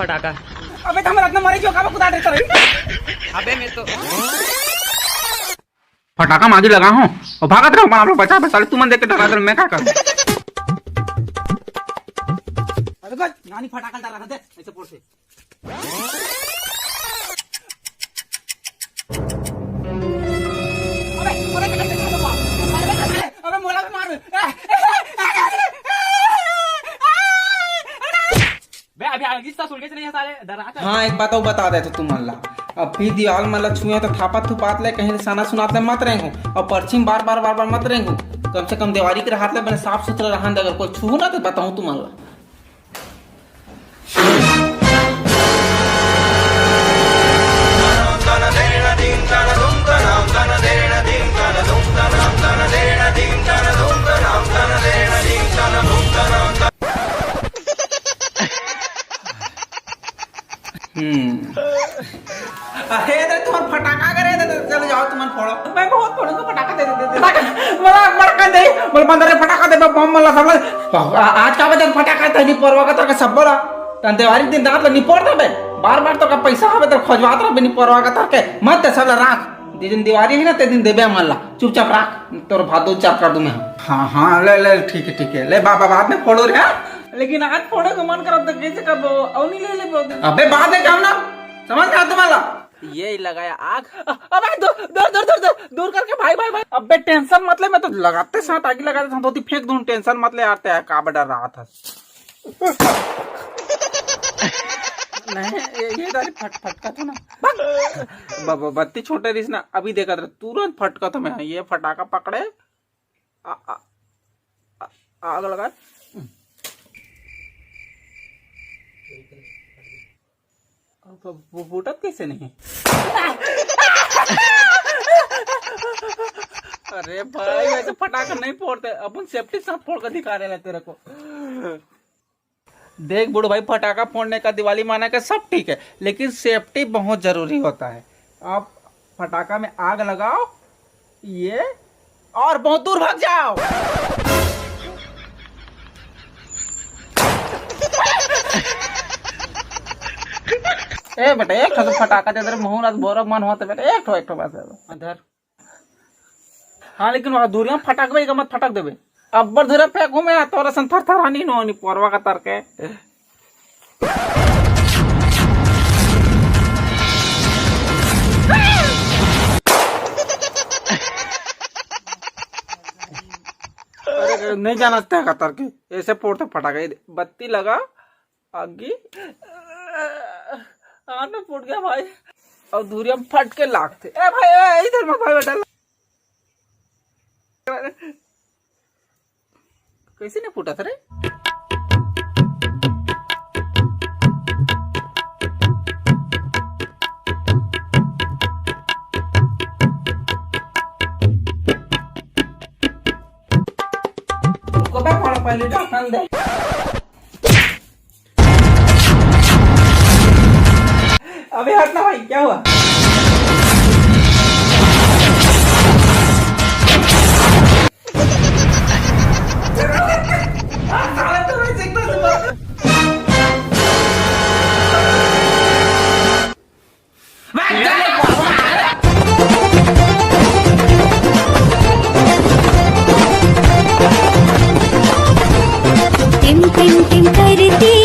फटाका। अबे तो हम रत्न मारे जो का कुदा देता रही। अबे मैं तो फटाका मागी लगा हूं और भागत रहो आप लोग बचा साले तुम देख के डरा दे मैं क्या करूं। अरे गो नानी फटाका डरा दे ऐसे पोर से। अबे मोला भी मार बे अभी आगे से सुन के नहीं साले डरा। हाँ एक बात और बता दे तो तुम अल्लाह अब भी दीवाल मतलब छुए तो थापा थुपात ले कहीं निशाना सुनाते मत रहेंगे और परछिम बार बार मत रहेंगे। कम से कम दीवारी के हाथ ले बने साफ सुथरा रहन अगर कोई छू ना तो बताऊं तुम अल्लाह। अरे दे तुम फटाका करे दे चलो जाओ तुम फोड़ो मैं बहुत फोड़ूंगा फटाका दे मला मरका दे बोल बंदर फटाका दे बम मला सब आज का बजे फटाका त नहीं परवा का तर सब बोला तन देवारी दिन रात नहीं पड़ता बे बार तो का पैसा हवे तो खोजवात रह नहीं परवा का तर के मत सब राख दिन दिवाली है ना ते दिन देबे मला चुपचाप राख तोर भादो चाप कर दूं मैं। हां ले ठीक है ले बाबा बाद में फोड़ो रे लेकिन आज फोड़े का मन करब तो कैसे करबो औ नहीं ले अबे बाद में काम ना समझ गया तुम्हारा ये लगाया आग। अबे दूर करके भाई अबे टेंशन मत ले मैं तो लगाते साथ आगे लगा देता हूं तो फेंक दूं टेंशन मत ले आते है का डर रहा था। नहीं ये दारी फटका था ना बत्ती छोटे रिस ना अभी देखा था तुरंत फटका था मैं ये फटाका पकड़े आग लगा वो फूटत कैसे नहीं। अरे भाई वैसे फटाका नहीं फोड़ते अपन सेफ्टी साथ फोड़ कर दिखा रहे तेरे को। देख बूढ़ो भाई फटाका फोड़ने का दिवाली माना का सब ठीक है लेकिन सेफ्टी बहुत जरूरी होता है। आप फटाका में आग लगाओ ये और बहुत दूर भाग जाओ। ए बेटा एक तो फटाका दे दे मुंह रात बोरा मन होता बेटा एक ठो बस इधर। हाँ लेकिन वहां दूरिया फटाक भाई का मत फटक देबे अब्बर धरे फेंकू मैं तोरा सन थरथरानी नो नहीं परवा का तर के। अरे नहीं जाना का तर के ऐसे फोड़ते फटाका बत्ती लगा आगे आग में फूट गया भाई और दूरिया फट के लागते। ए भाई इधर मत भाई बेटा कैसे नहीं फूटा था रे। को पहले ढक्कन दे अबे हटना भाई क्या हुआ। टिम टिम टिम करती